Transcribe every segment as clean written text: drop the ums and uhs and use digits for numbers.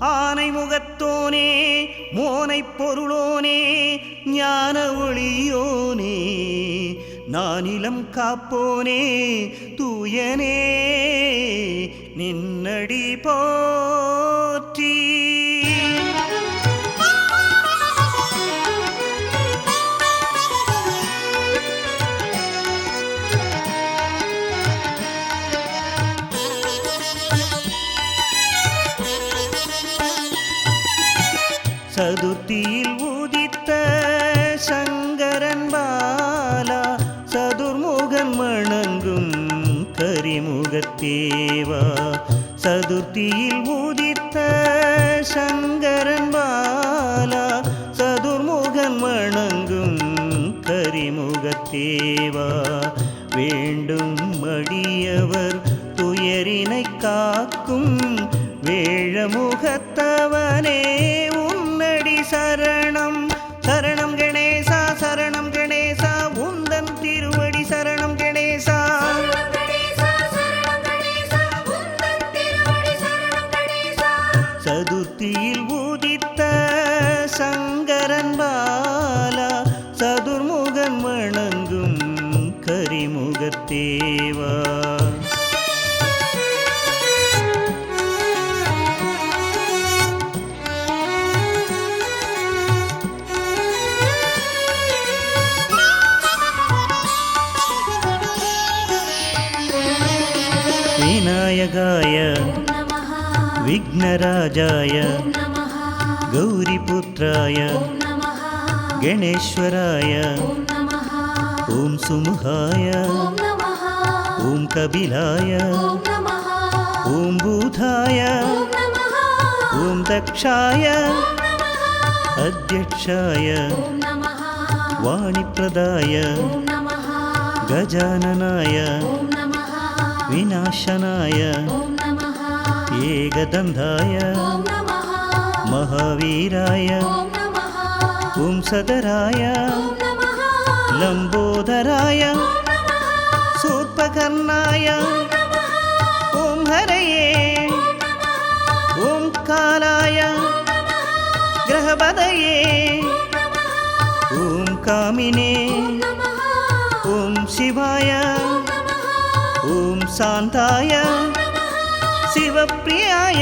ஆனை முகத்தோனே மோனை பொருளோனே ஞான ஒளியோனே நானிலம் காப்போனே தூயனே நின்னடி போற்றி. சதுர்த்தியில் உதித்த சங்கரன் பாலா சதுர்முகன் வணங்கும் கரிமுகத்தேவா. சதுர்த்தியில் உதித்த சங்கரன் பாலா சதுர்முகன் வணங்கும் கரிமுகத்தேவா. வேண்டும் அடியவர் துயரினை காக்கும் வேழமுகத்தவனே உன்னடி சரணம். சரணம் கணேசா சரணம் கணேசா உந்தன் திருவடி சரணம் கணேசா. சதுர்த்தியில் உதித்த சங்கரன் பாலா சதுர்முகன் வணங்கும் கரிமுகத்தேவா. விநாயகாய விக்னராஜாய கௌரிபுத்ராய கணேஸ்வராய ஓம் சுமுகாய ஓம் கபிலாய ஓம் பூதாய ஓம் தக்ஷாய அத்யக்ஷாய வாணிப்ரதாய கஜானனாய விநாசனாய ஏகதந்தாய மகாவீராய ஓம் சதராய லம்போதராய சூர்பகர்ணாய ஓம் ஹரயே ஓம் காலாய கிரகபதயே ஓம் காமினே ஓம் சிவாய ஓம் சாந்தாய சிவப்பிரியாய.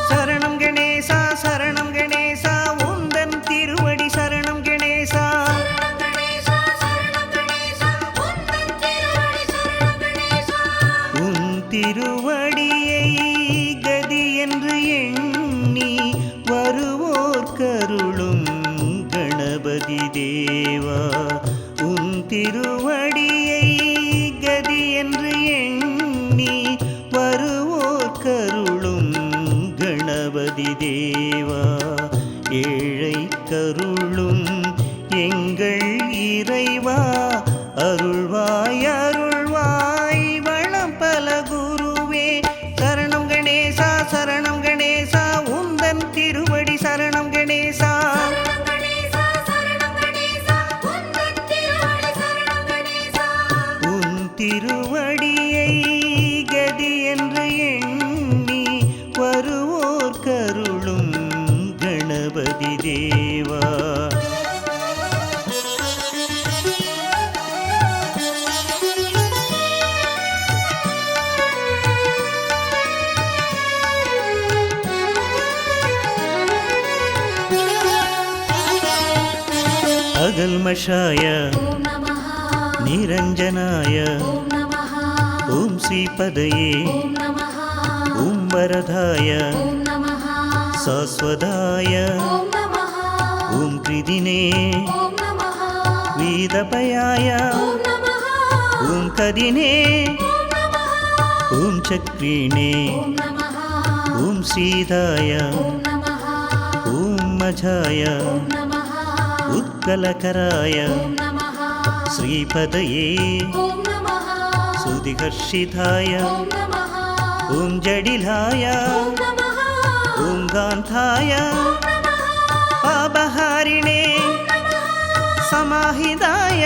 சரணம் கணேசா சரணம் கணேசா உந்தன் திருவடி சரணம் கணேசா. உன் திருவடியை கதி என்று எண்ணி வருவோர் கருளும் கணபதி தேவா. உன் திருவடியை கதி என்று எண்ணி வருவோர் கருளும் கணபதி தேவா. ஏழை கருளும் எங்கள் இறைவா அருள்வாய் அருள்வாய் வளம் பல குருவே. சரணம் கணேசா சரணம் கணேசா உந்தன் திருவடி சரணம் கணேசா. உன் திருவடியை கதி என்று எண்ணி வருவோர் கருளும் கணபதி தேவா. அகல்மஷாய நிரஞ்சனாய ஓம் ஸ்ரீபதயே ஓம் வரதாய சாஸ்வதாய ஓம் கிருதினே வீதபயாய ஓம் கதினே ஓம் சக்ரிணே ஓம் ஸ்ரீதாய ஓம் மஜாய உத்கலகராய ஸ்ரீபதயே சுதிகர்ஷிதாய ஓம் ஜடிலாய ஓம் காந்தாய பாபஹாரிணே சமாஹிதாய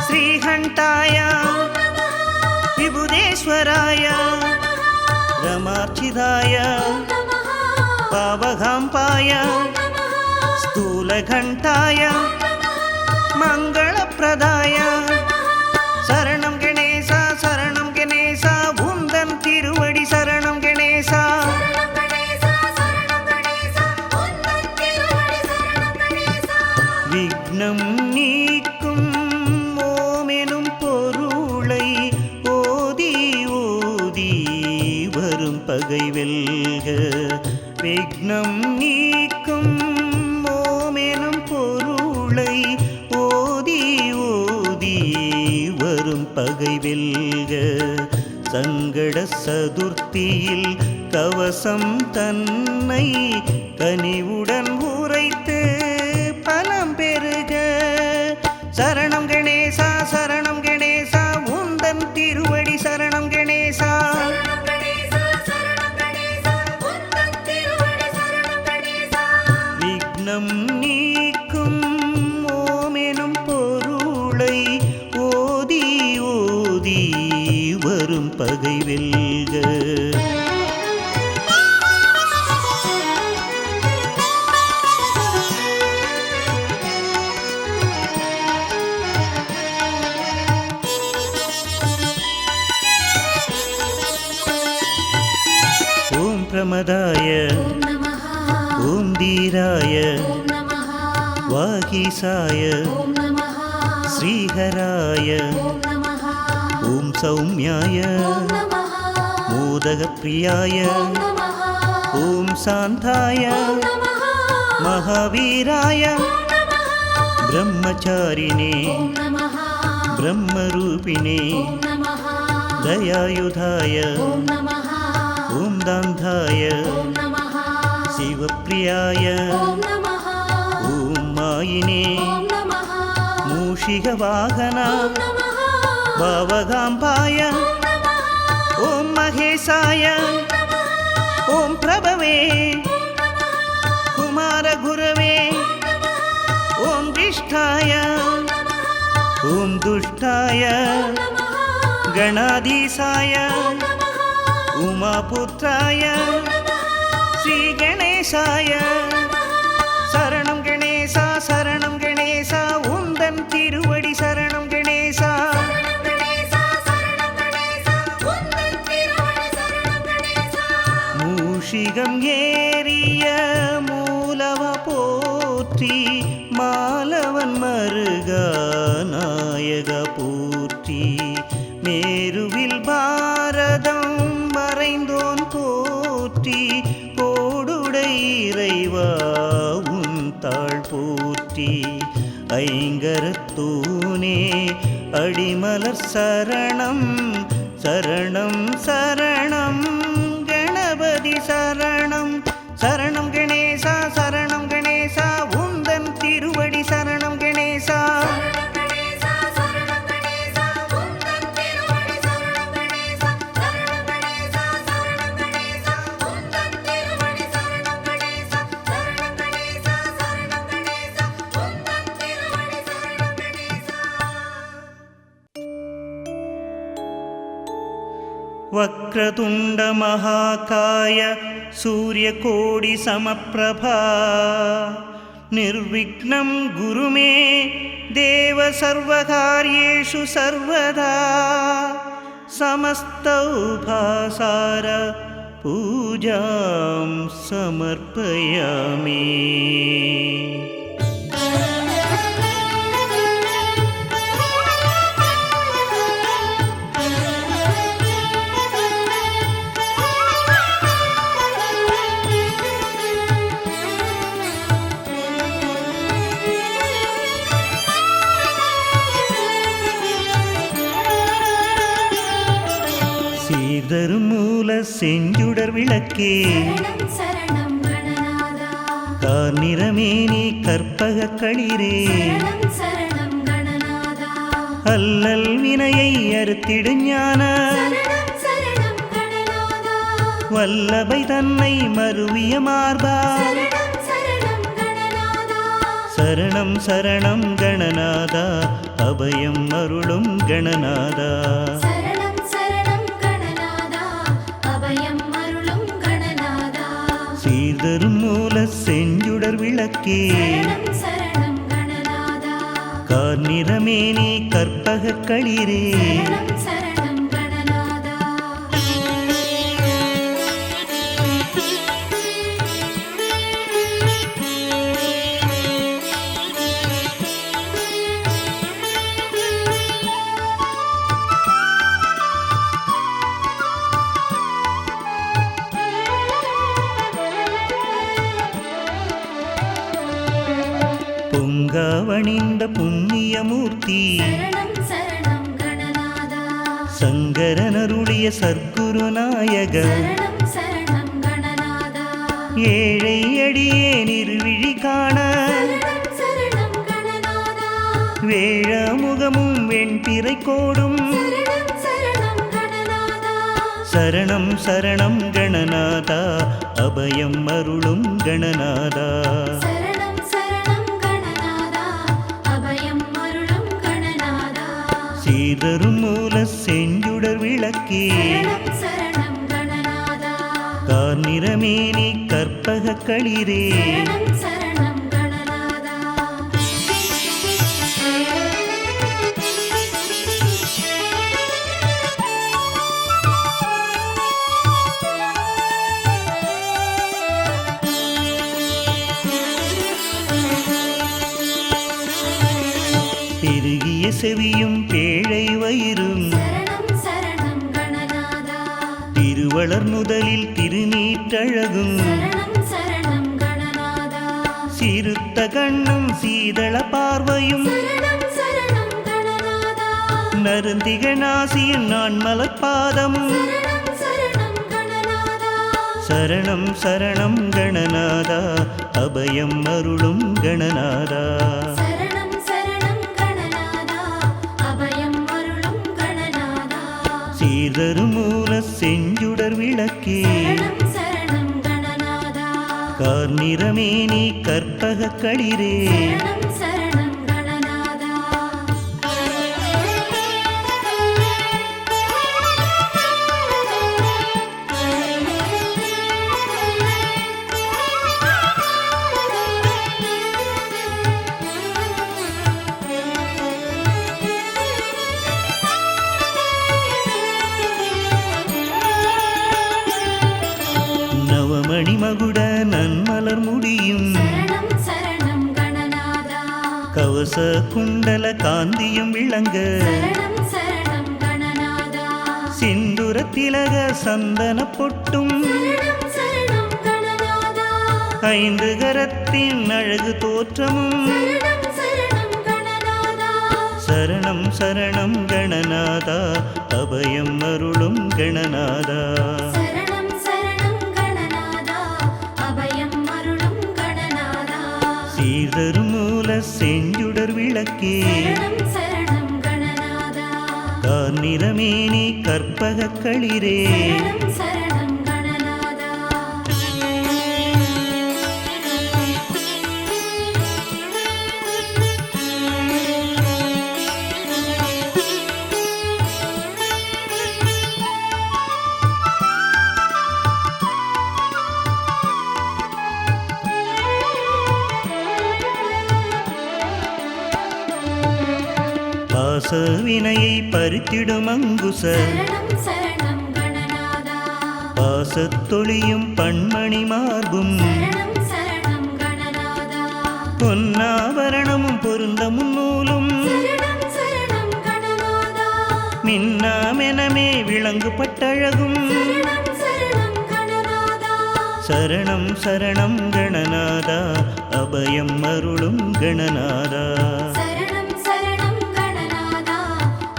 ஸ்ரீகண்டாய விபுதேஸ்வராய ரமார்ச்சிதாய भावगाम्पाय स्थूलघण्टाय मङ्गलप्रदाय शरणं गणेशा शरणं गणेशा उन्दन तिरुवडि शरणं गणेशा विघ्नं नीक्कुम ओमेनुम पोरुळै ओदी ओदी वरुम पगै वेल्ग विघ्नं नीक्कुम ओमेनुम पोरुळै ओदी ओदी वरुम पगै वेल्ग சங்கட சதுர்த்தியில் கவசம் தன்னை கனிவுடன் உரைத்து பலம் பெறுக சரணம் கணேசா சரணம் கணேசா உந்தன் திருவடி சரணம் கணேசா விக்னம் நீக்கும் ஓமெனும் பொருளை ஓதி ஓதி வரும் பகை வெல்க ஓம் பிரமதாய ஓம் தீராய வாகீசாய ஸ்ரீஹராய ஓம் சௌமியாய மோதகப்பிரியாய ஓம் சாந்தாய महावीराय ब्रह्मचारिणे ब्रह्मरूपिणे दयायुधाय ॐ दान्धाय शिवप्रियाय ॐ मायिने मूषिकवाहना भावगाम्पाय ॐ महेशाय ॐ प्रभवे कुमारगुरवे ॐ विष्ठाय ॐ दुष्टाय गणाधीशाय उमापुत्राय श्रीगणेशाय शरणं गणेशा शरणं गणेशा उन्दन तिरुवडि शरणं गणेशा மூஷிகம் ஏறிய மூலவ போற்றி மாலவன் மருகா நாயக போற்றி மேருவில் பாரதம் மறைந்தோன் போற்றி கோடுடை இறைவா உன் தாழ் போற்றி ஐங்கரத்தூனே அடிமலர் சரணம் சரணம் சரணம் கணபதி சரணம் சரணம் கணேசா சரணம் கணேசா உந்தன் திருவடி சரணம் கணேசா वक्रतुण्ड महाकाय सूर्यकोटि समप्रभा निर्विघ्नं गुरु मे देव सर्वकार्येषु सर्वदा समस्तौपासार पूजां समर्पयामि சீர்தருமூல செஞ்சுடர் விளக்கே கார்நிறமேனி கற்பக களிரே அல்லல் வினையை அறுத்திடு ஞான வல்லபை தன்னை மருவிய மார்பா சரணம் சரணம் கணநாதா அபயம் அருளும் கணநாதா சீர்தரும் மூல செஞ்சுடர் விளக்கே சரணம் சரணம் கணநாதா கார்நிறமேனி கற்பக களிரே சரணம் சரணம் கணநாதா பொங்காவணிந்த புண்ணியமூர்த்தி சரணம் சரணம் கணநாதா சங்கரனருளிய சர்க்குருநாயக சரணம் சரணம் கணநாதா ஏழை அடியே நிர்விழி காண சரணம் சரணம் கணநாதா வேழமுகமும் வெண்பிறை கோடும் சரணம் சரணம் கணநாதா சரணம் சரணம் கணநாதா அபயம் அருளும் கணநாதா சரணம் சரணம் கணநாதா அபயம் அருளும் கணநாதா சீதரும் மூல செஞ்சுடர் விளக்கே சரணம் சரணம் கணநாதா கார்நிறமேனி கற்பக களிரே சரணம் சரணம் கணநாதா பெருகிய செவியும் பேழை வயிறும் சரணம் சரணம் கணநாதா திருவளர் முதலில் திருநீற்றழகும் சரணம் சரணம் கணநாதா சிறுத்த கண்ணும் சீதள பார்வையும் சரணம் சரணம் கணநாதா நருந்திக நாசியும் நான் மலர்பாதமும் சரணம் சரணம் கணநாதா சரணம் சரணம் கணநாதா அபயம் அருளும் கணநாதா சரணம் சரணம் கணநாதா அபயம் அருளும் கணநாதா சீர்தரும் மூல செஞ்சுடர் விளக்கே சரணம் சரணம் கணநாதா கார்நிறமேனி கற்பக களிரே சரணம் சரணம் கணநாதா நவமணி மகுட நன்மலர் முடியும் சரணம் சரணம் கணநாதா கவச குண்டல காந்தியும் விளங்க சரணம் சரணம் கணநாதா சிந்துர திலக சந்தன பொட்டும் சரணம் சரணம் கணநாதா ஐந்து கரத்தின் அழகு தோற்றமும் சரணம் சரணம் கணநாதா சரணம் சரணம் கணநாதா அபயம் அருளும் கணநாதா சரணம் சரணம் கணநாதா அபயம் அருளும் கணநாதா சீர்தரும் மூல செஞ்சுடர் விளக்கே சரணம் சரணம் கணநாதா கார்நிறமேனி கற்பக களிரே சரணம் சரணம் கணநாதா பாச வினையை பறித்திடும் அங்குச சரணம் சரணம் கணநாதா பாசத்தொழியும் பண்மணி மார்பும் சரணம் சரணம் கணநாதா பொன்னாபரணமும் பொருந்தமும் நூலும் சரணம் சரணம் கணநாதா மின்னாமெனமே விளங்கு பட்டழகும் சரணம் சரணம் கணநாதா சரணம் சரணம் கணநாதா அபயம் அருளும் கணநாதா சரணம் சரணம் கணநாதா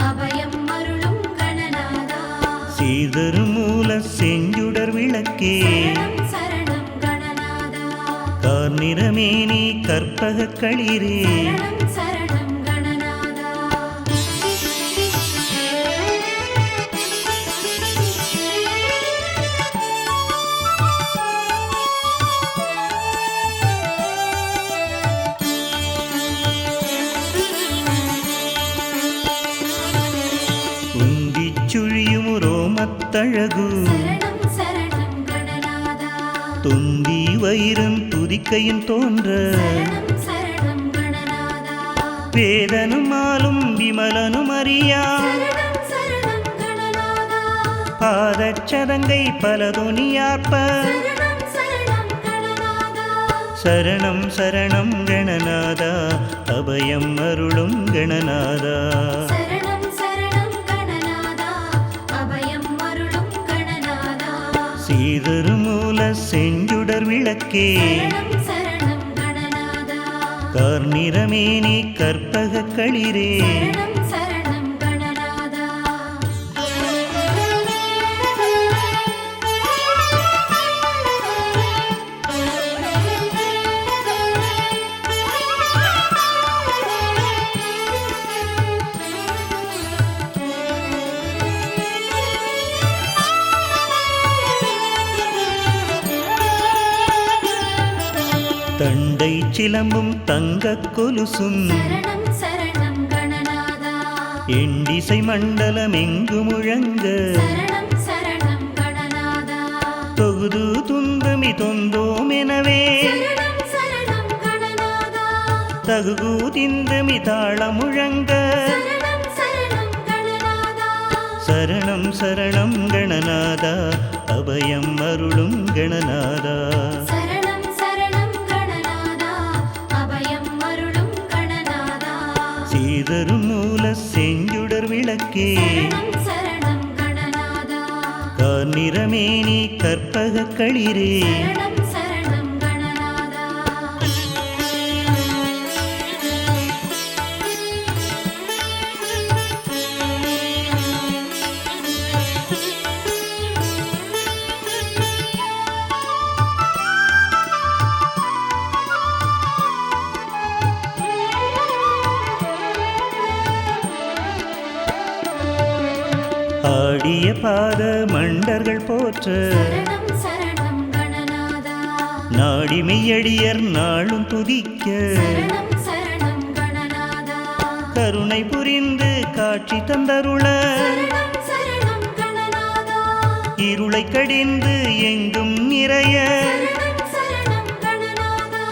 அபயம் அருளும் கணநாதா சீர்தரும் மூல செஞ்சுடர் விளக்கே சரணம் சரணம் கணநாதா கார்நிறமேனி கற்பக களிரே சரணம் சரணம் கணநாதா உந்திச் சுழியும் ரோமத்தழகு சரணம் சரணம் கணநாதா துந்தி வயிறும் துதிக்கையும் தோன்ற சரணம் சரணம் கணநாதா வேதனும் மாலும் விமலனும் அறியா சரணம் சரணம் கணநாதா பாதச்சதங்கை பல துணியார்ப்ப சரணம் சரணம் கணநாதா சரணம் சரணம் கணநாதா அபயம் அருளும் கணநாதா சரணம் சரணம் கணநாதா அபயம் அருளும் கணநாதா சீதருமூல செஞ்சுடர் விளக்கே சரணம் சரணம் கணநாதா கார்நிறமேனி கற்பக களிரே சரணம் சரணம் கணநாதா தண்டை சிலம்பும் தங்கக் கொலுசும் சரணம் சரணம் கணநாதா எண்டிசை மண்டலம் எங்கு முழங்க சரணம் சரணம் கணநாதா தொகுது துந்துமி தொந்தோம் எனவே சரணம் சரணம் கணநாதா தகுகு திந்துமி தாள முழங்க சரணம் சரணம் கணநாதா சரணம் சரணம் கணநாதா அபயம் அருளும் கணநாதா சரணம் சரணம் கணநாதா அபயம் அருளும் கணநாதா சீதரும் மூல செஞ்சுடர் விளக்கே சரணம் சரணம் கணநாதா கார்நிறமேனி கற்பக களிரே சரணம் சரணம் கணநாதா ஆடிய பாத மண்டர்கள் போற்ற சரணம் சரணம் கணநாதா நாடி மெய்யடியர் நாளும் துதிக்க சரணம் சரணம் கணநாதா கருணை புரிந்து காட்சி தந்தருள சரணம் சரணம் கணநாதா இருளை கடிந்து எங்கும் நிறைய சரணம் சரணம் கணநாதா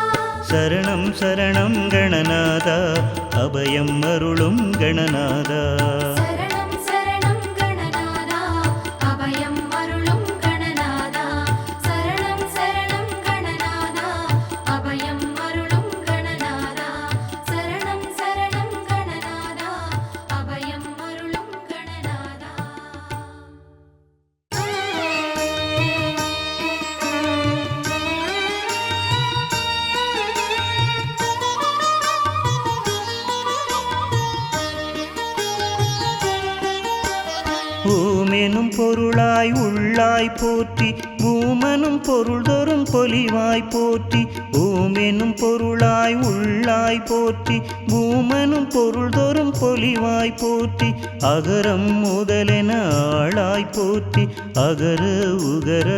சரணம் சரணம் கணநாதா அபயம் அருளும் கணநாதா சரணம் சரணம் கணநாதா அபயம் அருளும் கணநாதா சரணம் சரணம் கணநாதா அபயம் அருளும் கணநாதா சரணம் சரணம் கணநாதா அபயம் அருளும் கணநாதா ஓமெனும் பொருளாய் உள்ளாய் போற்றி பூமனும் பொருள் தோறும் பொலிவாய் போற்றி ஓமெனும் பொருளாய் உள்ளாய் போற்றி பூமனும் பொருள் தோறும் பொலிவாய் போற்றி அகரம் முதலென ஆளாய் போற்றி அகர உகர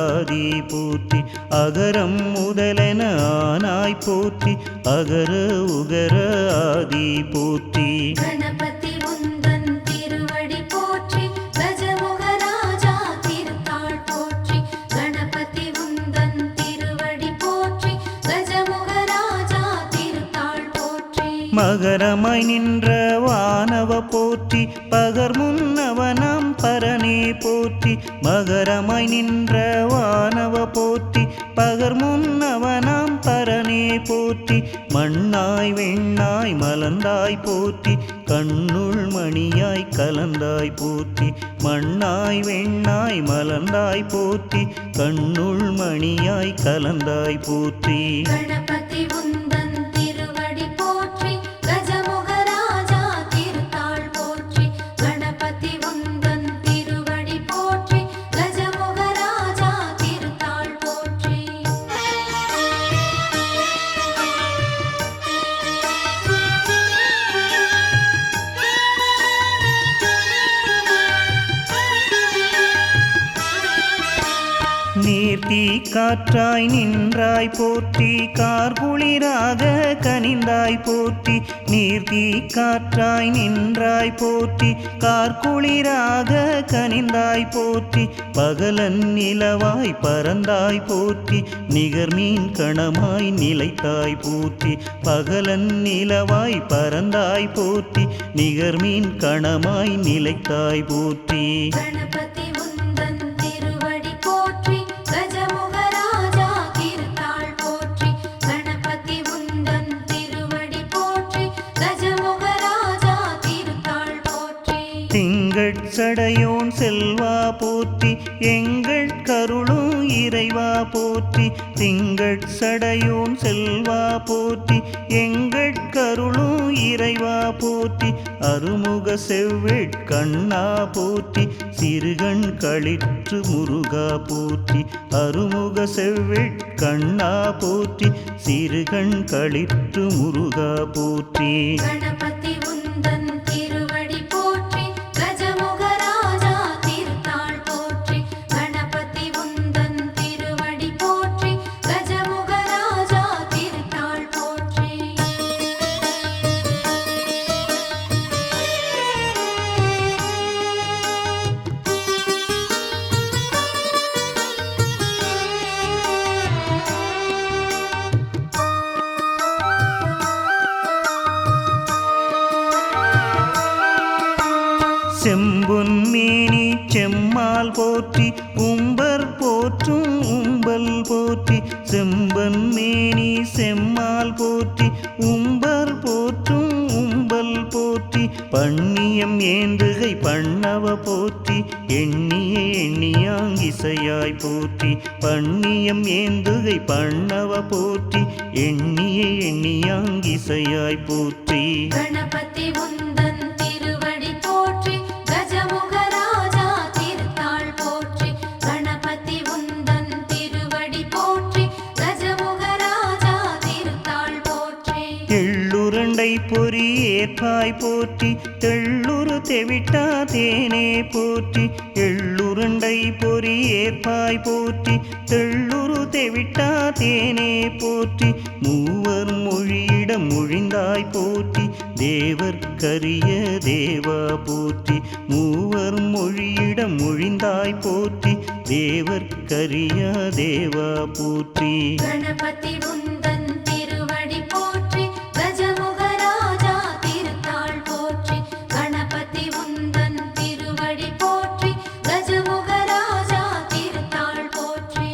ஆதி போற்றி அகரம் முதலென ஆனாய் போற்றி அகர உகர ஆதி போற்றி கணபதி உந்தன் திருவடி போற்றி கஜமுகராஜா திருத்தாள் போற்றி கணபதி உந்தன் திருவடி போற்றி கஜமுகராஜா திருத்தாள் போற்றி மகரமாய் நின்ற வானவ போற்றி பகர் முன்னவனாம் பரனே போற்றி மகரமாய் நின்ற வானவ போற்றி பகர் முன்னவனாம் பரனே போற்றி மண்ணாய் வெண்ணாய் மலர்ந்தாய் போற்றி கண்ணுள் மணியாய் கலந்தாய் போற்றி மண்ணாய் வெண்ணாய் மலர்ந்தாய் போற்றி கண்ணுள் மணியாய் கலந்தாய் போற்றி கணபதி உந்தன் திருவடி போற்றி கஜமுகராஜா திருத்தாள் போற்றி கணபதி உந்தன் திருவடி போற்றி கஜமுகராஜா திருத்தாள் போற்றி நீர்த்தி காற்றாய் நின்றாய் போற்றி கார்குளிராக கனிந்தாய் போற்றி நீர்த்தீ காற்றாய் நின்றாய் போற்றி கார்குளிராக கனிந்தாய் போற்றி பகலன் நிலவாய் பறந்தாய் போற்றி நிகர்மீன் கணமாய் நிலைத்தாய் போற்றி பகலன் நிலவாய் பறந்தாய் போற்றி நிகர்மீன் கணமாய் நிலைத்தாய் போற்றி கணபதி உந்தன் திருவடி போற்றி கஜமுகராஜா திருத்தாள் போற்றி கணபதி உந்தன் திருவடி போற்றி கஜமுகராஜா திருத்தாள் போற்றி திங்கள் சடையோன் செல்வா போற்றி எங்கள் கருளும் இறைவா போற்றி திங்கள் சடையோன் செல்வா போற்றி எங்கள் கருளும் இறைவா போற்றி அருமுக செவ்வேட் கண்ணா போற்றி சிறுகண் களிற்று முருகா போற்றி அருமுக செவ்வேட் கண்ணா போற்றி சிறுகண் களிற்று முருகா போற்றி கணபதி உந்தன் திருவடி போற்றி கஜமுகராஜா திருத்தாள் போற்றி கணபதி உந்தன் திருவடி போற்றி கஜமுகராஜா திருத்தாள் போற்றி செம்பொன் மேனி செம்மால் போற்றி உம்பர் போற்றும் உம்பல் போற்றி செம்பன் மேனி செம்மால் போற்றி உம்பர் போற்றும் உம்பல் போற்றி பண்ணியம் ஏந்துகை பண்ணவ போற்றி எண்ணிய எண்ணியாங்கிசையாய் போற்றி பண்ணியம் ஏந்துகை பண்ணவ போற்றி எண்ணிய எண்ணியாங்கிசையாய் போற்றி கணபதி உந்தன் திருவடி போற்றி கஜமுகராஜா திருத்தாள் போற்றி கணபதி உந்தன் திருவடி போற்றி கஜமுகராஜா திருத்தாள் போற்றி எள்ளுருண்டை பொறி ஏற்பாய் போற்றி தெள்ளுரு தெவிட்டா தேனே போற்றி எள்ளுருண்டை பொறி ஏற்பாய் போற்றி தெள்ளுரு தெவிட்டா தேனே போற்றி மூவர் மொழியிடம் மொழிந்தாய் போற்றி தேவர் கரிய தேவா போற்றி மூவர் மொழியிடம் மொழிந்தாய் போற்றி தேவர் கரிய தேவா போற்றி கணபதி உந்தன் திருவடி போற்றி கஜமுகராஜா திருத்தாள் போற்றி கணபதி உந்தன் திருவடி போற்றி கஜமுகராஜா திருத்தாள் போற்றி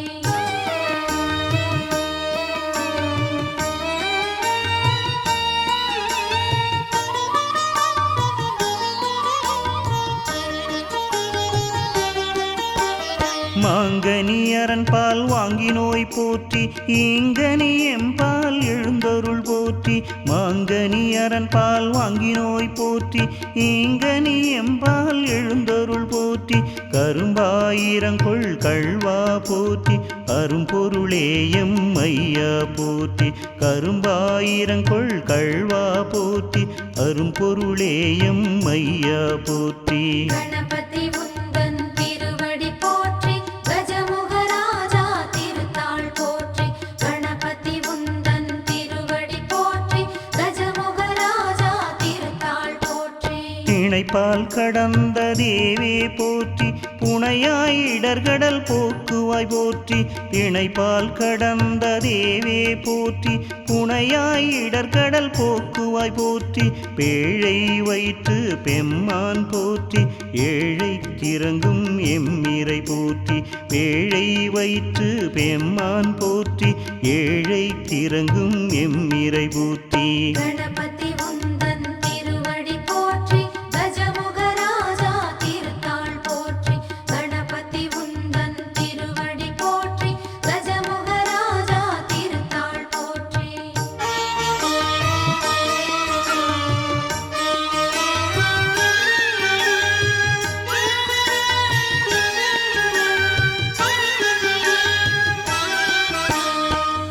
மாங்கனி அரண்பால் வாங்கினோய் போற்றி ஈங்கனி எம்பால் எழுந்தருள் போற்றி மாங்கனி அரண்பால் வாங்கினோய் போற்றி ஈங்கனி எம்பால் எழுந்தருள் போற்றி கரும்பாயிரங்கொள் கள்வா போற்றி அரும்பொருளேயம் ஐயா போற்றி கரும்பாயிரங்கொள் கள்வா போற்றி அரும்பொருளேயம் ஐயா போற்றி கணபதி உந்தன் திருவடி போற்றி கஜமுகராஜா திருத்தாள் போற்றி கணபதி உந்தன் திருவடி போற்றி கஜமுகராஜா திருத்தாள் போற்றி திணைப்பால் கடந்த தேவே போற்றி புனையாய் இடர்கடல் போக்குவாய் போற்றி திணைப்பால் கடந்த தேவே போற்றி புனையாய் இடர்கடல் போக்குவாய் போற்றி பேழை வயிற்று பெம்மான் போற்றி ஏழை கிறங்கும் எம்மிரை போற்றி பேழை வயிற்று பெம்மான் போற்றி ஏழை கிறங்கும் எம்மிரை போற்றி கணபதி உந்தன் திருவடி போற்றி கஜமுகராஜா திருத்தாள் போற்றி கணபதி உந்தன் திருவடி போற்றி கஜமுகராஜா திருத்தாள் போற்றி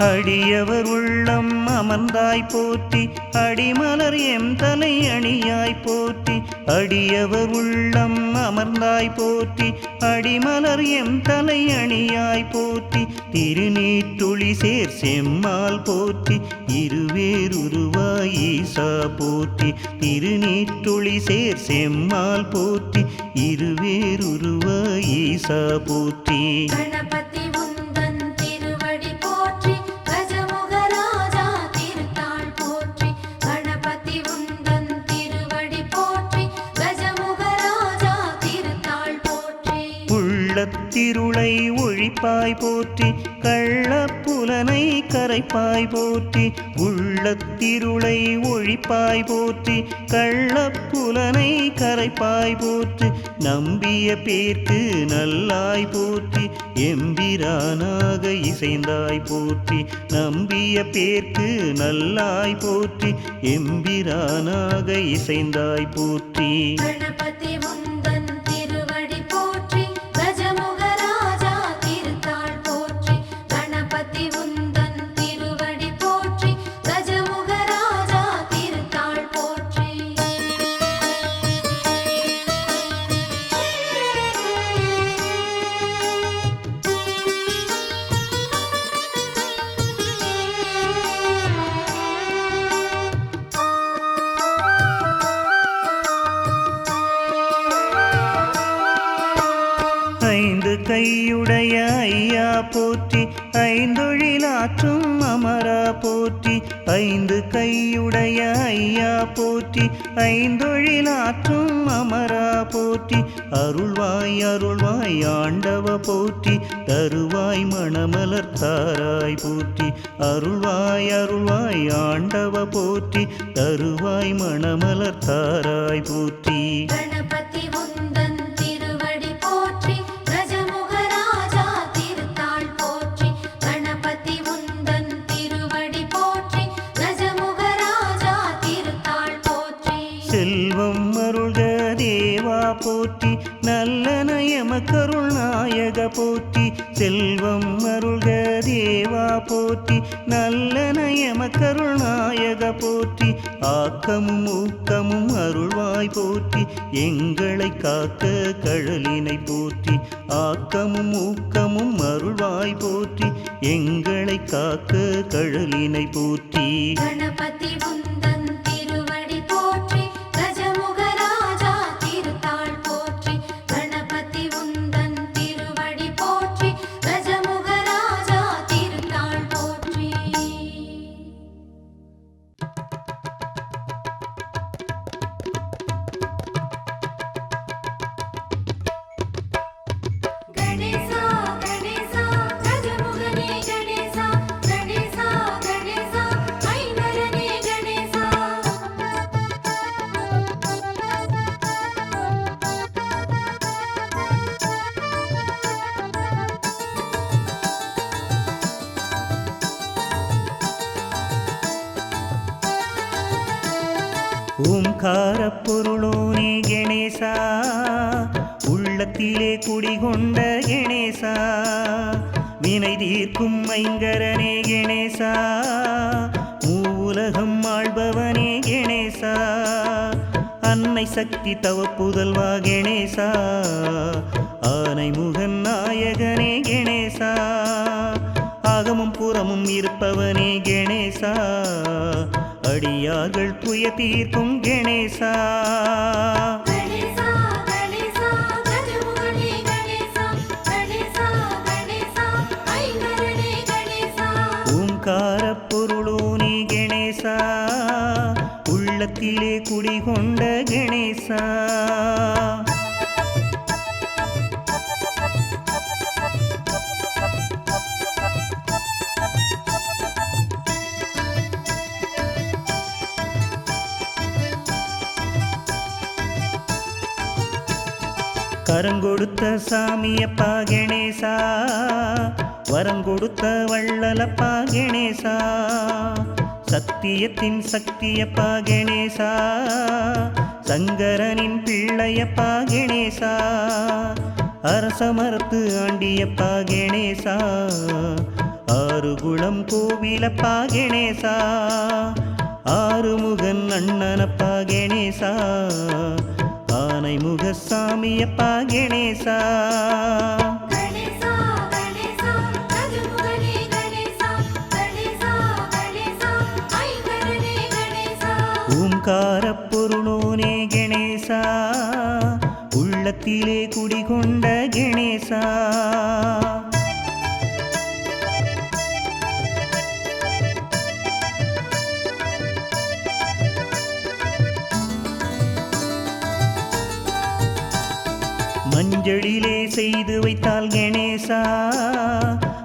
அடியவர் உள்ளம் அமர்ந்தாய் போற்றி அடிமலர் எம் தலை அணியாய் போற்றி அடியவர் உள்ளம் அமர்ந்தாய் போற்றி அடிமலர் எம் தலை அணியாய் போற்றி திருநீற்றுளி சேர் செம்மால் போற்றி இருவேருருவாய் ஈசா போற்றி திருநீற்றுளி சேர் செம்மால் போற்றி இருவேருருவாய் ஈசா போற்றி கணபதி உந்தன் திருவடி போற்றி கஜமுகராஜா திருத்தாள் போற்றி கணபதி உந்தன் திருவடி போற்றி கஜமுகராஜா திருத்தாள் போற்றி உள்ளத்திருளை ஒழிப்பாய் போற்றி கள்ளப்புலனை கரைப்பாய் போற்றி உள்ளத்திருளை ஒழிப்பாய் போற்றி கள்ளப்புலனை கரைப்பாய் போற்றி நம்பிய பேர்க்கு நல்லாய் போற்றி எம்பிரானாக இசைந்தாய் போற்றி நம்பிய பேர்க்கு நல்லாய் போற்றி எம்பிரானாக இசைந்தாய் போற்றி கணபதி உந்தன் திருவடி போற்றி கஜமுகராஜா திருத்தாள் போற்றி கணபதி உந்தன் திருவடி போற்றி கஜமுகராஜா திருத்தாள் போற்றி ஐந்து கையுடைய ஐயா போற்றி ஐந்தொழிலாற்றும் அமரா போற்றி ஐந்து கையுடைய ஐயா போற்றி ஐந்தொழிலாற்றும் அமரா போற்றி அருள்வாய் அருள்வாய் ஆண்டவ போற்றி தருவாய் மணமலர் தாராய் போற்றி அருள்வாய் அருள்வாய் ஆண்டவ போற்றி தருவாய் மணமலர் தாராய் போற்றி கணபதி உந்தன் திருவடி போற்றி கஜமுகராஜா திருத்தாள் போற்றி கணபதி உந்தன் திருவடி போற்றி கஜமுகராஜா திருத்தாள் போற்றி செல்வம் அருள்க தேவா போற்றி நல்லன எமக்கருள் நாயக போற்றி செல்வம் அருள்க தேவா போற்றி நல்லன எமக்கருள் நாயக போற்றி ஆக்கமும் ஊக்கமும் அருள்வாய் போற்றி எங்களை காக்க கழலினை போற்றி ஆக்கமும் ஊக்கமும் அருள்வாய் போற்றி எங்களை காக்க கழலினை போற்றி கணபதி உந்தன் திருவடி போற்றி கஜமுகராஜா திருத்தாள் போற்றி கணபதி உந்தன் திருவடி போற்றி கஜமுகராஜா திருத்தாள் போற்றி கணேசா கணேசா கஜமுகனே கணேசா கணேசா கணேசா ஐங்கரனே கணேசா ஓம்காரப் பொருளோனே கணேசா உள்ளத்திலே குடிகொண்ட கணேசா வினை தீர்க்கும் ஐங்கரனே கணேசா மூவுலகம் ஆள்பவனே கணேசா அன்னை சக்தி தவ புதல்வா கணேசா ஆனை முகன் நாயகனே கணேசா ஆகமும் புறமும் இருப்பவனே கணேசா அடியார்கள் துய தீர்க்கும் கணேசா கணேசா கணேசா கஜமுகனே கணேசா கணேசா கணேசா ஐங்கரனே கணேசா ஓம்காரப் பொருளோனே கணேசா உள்ளத்திலே குடிகொண்ட கணேசா கரங்கொடுத்த சாமியப்பா கணேசா வரங்கொடுத்த வள்ளலப்பா கணேசா சத்தியத்தின் சக்தியப்பா கணேசா சங்கரனின் பிள்ளையப்பா கணேசா அரசமரத்து ஆண்டியப்பா கணேசா ஆறுகுளம் கோவிலப்பா கணேசா, ஆறுமுகன் அண்ணனப்பா கணேசா, ஆனைமுக சாமியப்பா கணேசா. கணேசா கணேசா கஜமுகனே கணேசா, கணேசா கணேசா ஐங்கரனே கணேசா. ஓம்கார பொருளோனே கணேசா, உள்ளத்திலே குடிகொண்ட கணேசா. மஞ்சளிலே செய்து வைத்தால் கணேசா,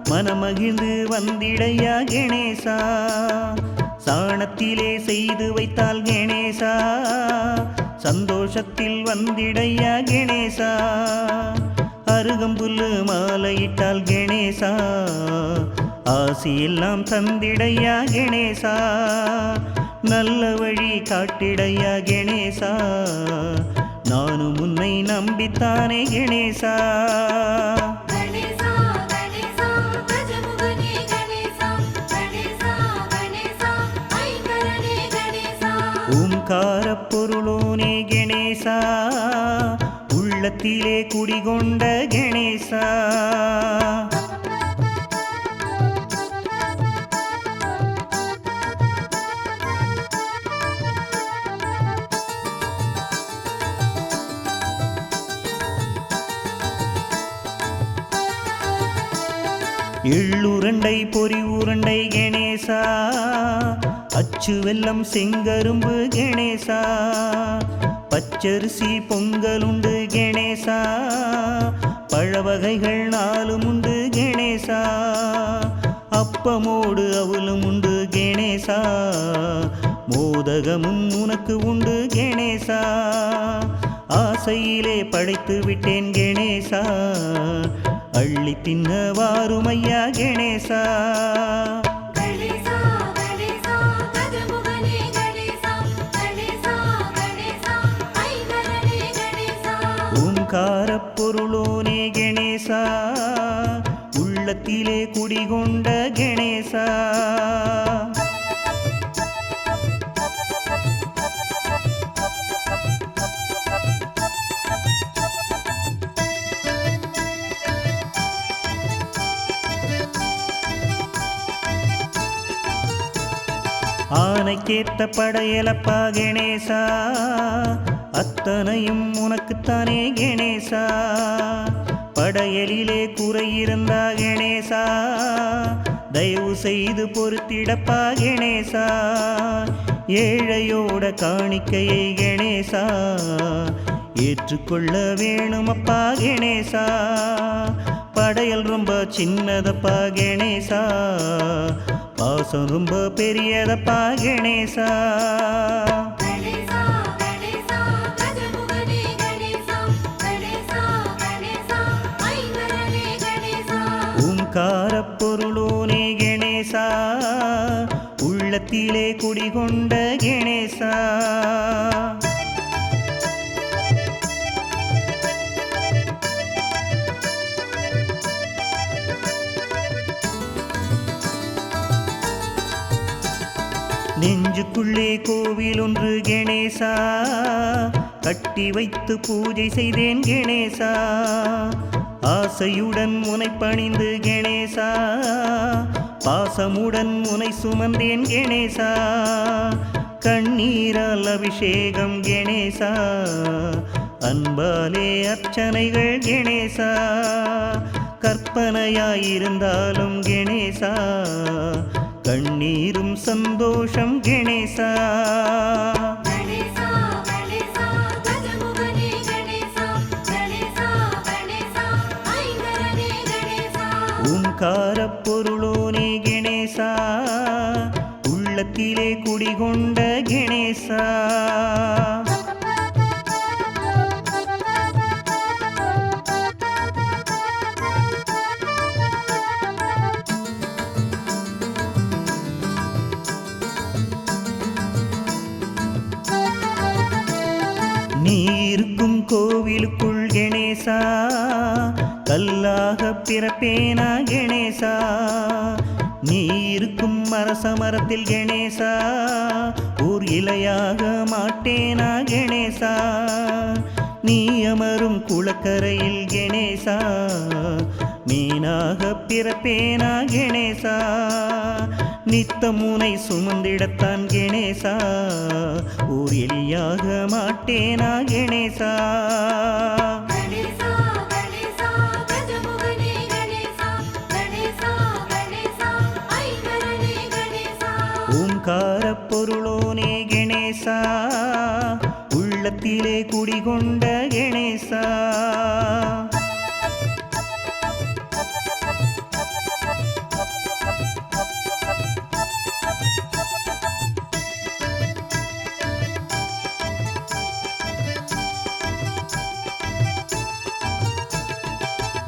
மனமகிழ்ந்து வந்திடையா கணேசா. சாணத்திலே செய்து வைத்தால் கணேசா, சந்தோஷத்தில் வந்திடையா கணேசா. அருகம்புல்லு மாலையிட்டால் கணேசா, ஆசியெல்லாம் தந்திடையா கணேசா. நல்ல வழி காட்டிடையா கணேசா, நானும் உன்னை நம்பித்தானே கணேசா. கணேசா கணேசா கஜமுகனே கணேசா, கணேசா கணேசா ஐங்கரனே கணேசா. ஓம்கார பொருளோனே கணேசா, உள்ளத்திலே குடிகொண்ட கணேசா. எள்ளுருண்டை பொறி உருண்டை கணேசா, அச்சு வெல்லம் செங்கரும்பு கணேசா. பச்சரிசி பொங்கலுண்டு கணேசா, பழவகைகள் 4 உண்டு கணேசா. அப்பமோடு அவலும் உண்டு கணேசா, மோதகமும் உனக்கு உண்டு கணேசா. ஆசையிலே படைத்து விட்டேன் கணேசா, அள்ளி தின்ன வாருமையா கணேசா. கணேசா கணேசா கஜமுகனே கணேசா, கணேசா கணேசா ஐங்கரனே கணேசா. ஓம்கார பொருளோனே கணேசா, உள்ளத்திலே குடிகொண்ட கணேசா. ஆனைக்கேத்த படையலப்பா கணேசா, அத்தனையும் உனக்குத்தானே கணேசா. படையலிலே குறையிருந்தா கணேசா, தயவு செய்து பொறுத்திடப்பா கணேசா. ஏழையோட காணிக்கையை கணேசா, ஏற்றுக்கொள்ள வேணுமப்பா கணேசா. படையல் ரொம்ப சின்னதப்பா கணேசா, பாசம் ரொம்ப பெரியதப்பா கணேசா. கணேசா கணேசா கஜமுகனே கணேசா, கணேசா கணேசா ஐங்கரனே கணேசா. ஓம்கார பொருளோனே கணேசா, உள்ளத்திலே குடிகொண்ட கணேசா. நெஞ்சுக்குள்ளே கோவில் ஒன்று கணேசா, கட்டி வைத்து பூஜை செய்தேன் கணேசா. ஆசையுடன் உனை பணிந்து கணேசா, பாசமுடன் உனை சுமந்தேன் கணேசா. கண்ணீரால் அபிஷேகம் கணேசா, அன்பாலே அர்ச்சனைகள் கணேசா. கற்பனையாயிருந்தாலும் கணேசா, கண்ணீரும் சந்தோஷம் கணேசா. கணேசா கணேசா கஜமுகனே கணேசா, கணேசா கணேசா ஐங்கரனே கணேசா. ஓம்கார பொருளோனே கணேசா, உள்ளத்திலே குடிகொண்ட கணேசா. நீ இருக்கும் கோவிலுக்குள் நீ இருக்கும் அரச மரத்தில் கணேசா ஓர் இலையாக மாட்டேனா கணேசா நீ அமரும் குளக்கரையில் கணேசா மீனாக பிறப்பேனா கணேசா நித்தம் உனை சுமந்திடத்தான் கணேசா ஓர் எலியாக மாட்டேனா கணேசா கணேசா கணேசா கஜமுகனே கணேசா கணேசா கணேசா ஐங்கரனே கணேசா ஓம்கார பொருளோனே கணேசா உள்ளத்திலே குடிகொண்ட கணேசா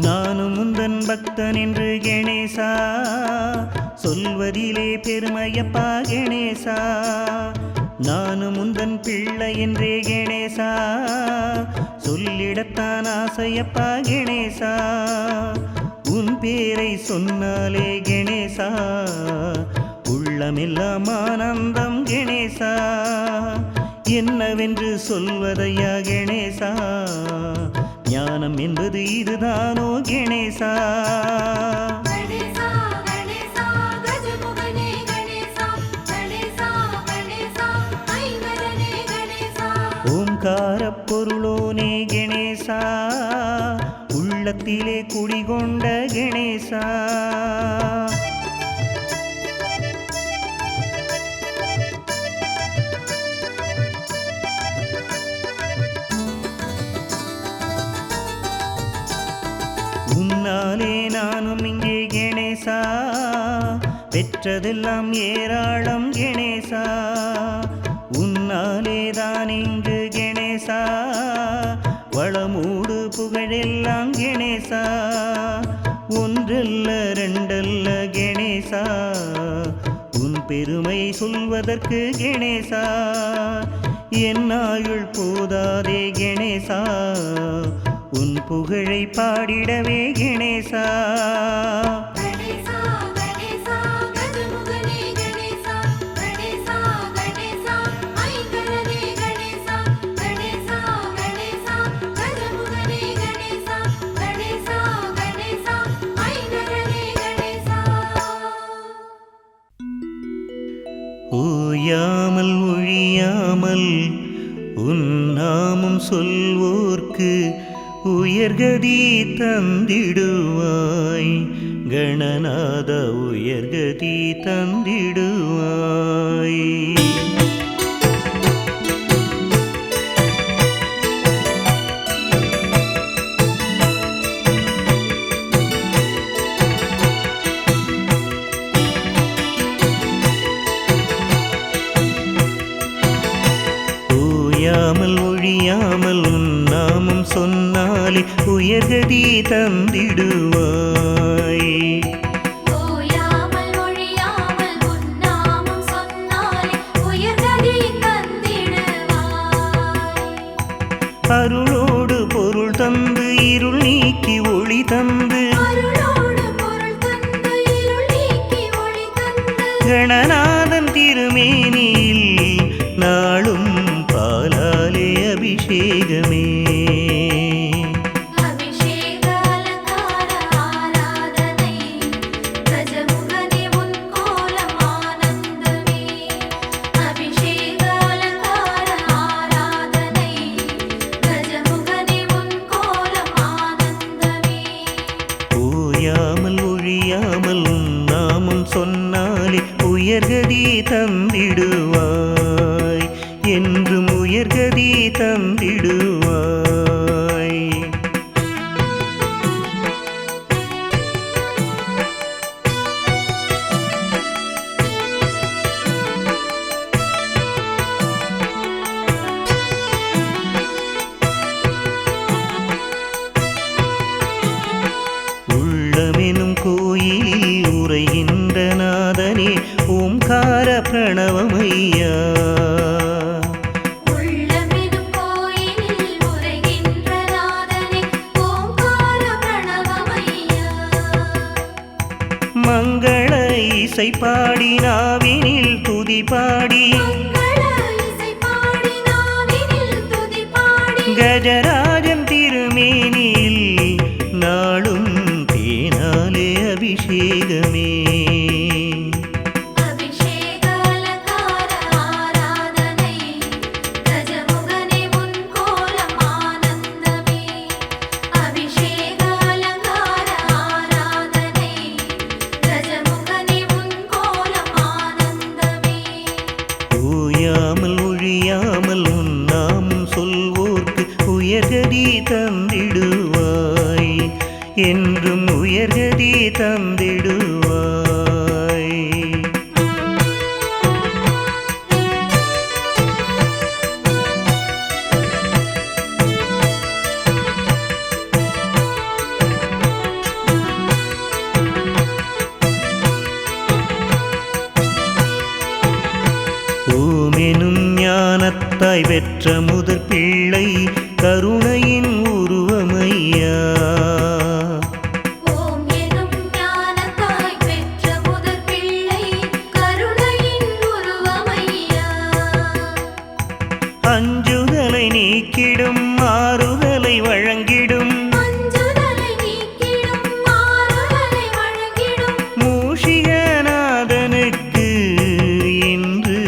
நானும் முந்தன் பக்தன் என்று கணேசா சொல்வதிலே பெருமையப்பா கணேசா நானும் முந்தன் பிள்ளை என்றே கணேசா சொல்லிடத்தான் ஆசையப்பா கணேசா உன் பேரை சொன்னாலே கணேசா உள்ளமெல்லாம் ஆனந்தம் கணேசா என்னவென்று சொல்வதையா கணேசா ஞானம் என்பது இதுதானோ கணேசா கணேசா கணேசா கஜமுகனே கணேசா கணேசா கணேசா ஐங்கரனே கணேசா ஓம்கார பொருளோனே கணேசா உள்ளத்திலே குடிகொண்ட கணேசா உன்னாலே நானும் இங்கே கணேசா பெற்றதெல்லாம் ஏராளம் கணேசா உன்னாலே தான் இங்கு கணேசா வளமூடு புகழெல்லாம் கணேசா ஒன்றல்ல ரெண்டல்ல கணேசா உன் பெருமை சொல்வதற்கு கணேசா என் ஆயுள் போதாதே கணேசா உன் புகழை பாடிடவே கணேசா கணேசா கணேசா கஜமுகனே கணேசா கணேசா கணேசா ஐங்கரனே கணேசா கணேசா கணேசா கஜமுகனே கணேசா கணேசா கணேசா ஐங்கரனே கணேசா ஓயாமல் ஒழியாமல் உன் நாமம் சொல்வோர்க்கு உயர்கதி தந்திடுவாய் கணநாத உயர்கதி தந்திடுவாய் ஓயாமல் ஒழியாமல் உன் நாமம் சொன்னாலே உயர்கதி தந்திடுவாய் ஓயாமல் ஒழியாமல் உன் நாமம் சொன்னாலே உயர்கதி தந்திடுவாய் அருளோடு பொருள் தந்து இருள் நீக்கி ஒளி தந்து அருளோடு பொருள் தந்து இருள் நீக்கி ஒளி தந்து கணநாதன் திருமேனியில் நாளும் பாலாலே அபிஷேகமே அபிஷேக அலங்கார ஆராதனை கஜமுகனே உன் கோலம் ஆனந்தமே அபிஷேக அலங்கார ஆராதனை கஜமுகனே உன் கோலம் ஆனந்தமே ஓயாமல் ஒழியாமல் உன் நாமம் சொன்னாலே உயர்கதி தந்திடுவாய் என்றும் உயர்கதி தந்திடுவாய் உள்ளமெனும் கோயிலில் உரைகின்ற நாதனே ஓம்கார பிரணவமையா உள்ளமெனும் கோயிலில் உரைகின்ற நாதனே ஓங்கார பிரணவமையா மங்கள இசை பாடி நாவினில் துதி பாடி மங்கள இசை பாடி நாவினில் துதி பாடி கஜராஜன் திருமேனியில் நாளும் தேனாலே அபிஷேகமே அபிஷேக அலங்கார ஆராதனை கஜமுகனே உன் கோலம் ஆனந்தமே அபிஷேக அலங்கார ஆராதனை கஜமுகனே உன் கோலம் ஆனந்தமே ஓயாமல் ஒழியாமல் உன் நாமம் சொல்வோர்க்கு உயர்கதி தந்திடுவாய் என்றும் உயர்கதி தந்திடுவாய் ஓமெனும் ஞானத்தாய் பெற்ற முதற் பிள்ளை கருணையின் உருவமையா ஓம் எனும் ஞானத்தாய் பெற்ற முதற் பிள்ளை கருணையின் உருவமையா அஞ்சுதலை நீக்கிடும் ஆறுதலை வழங்கிடும் அஞ்சுதலை நீக்கிடும் ஆறுதலை வழங்கிடும் மூஷிகநாதனுக்கு இன்று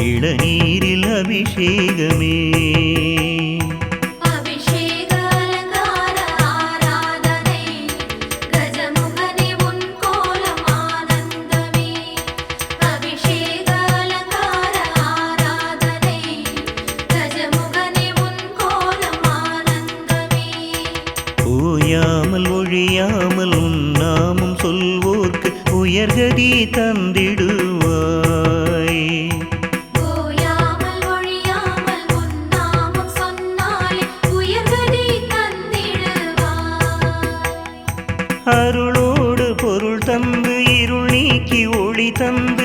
இளநீரில் அபிஷேகமே அபிஷேக அலங்கார ஆராதனை கஜமுகனே உன் கோலம் ஆனந்தமே அபிஷேக அலங்கார ஆராதனை கஜமுகனே உன் கோலம் ஆனந்தமே ஓயாமல் ஒழியாமல் உன் நாமம் சொல்வோர்க்கு உயர்கதி தந்திடுவாய் ஓயாமல் ஒழியாமல் உன் நாமம் சொன்னாலே உயர்கதி தந்திடுவாய் அருளோடு பொருள் தந்து இருள் நீக்கி ஒளி தந்து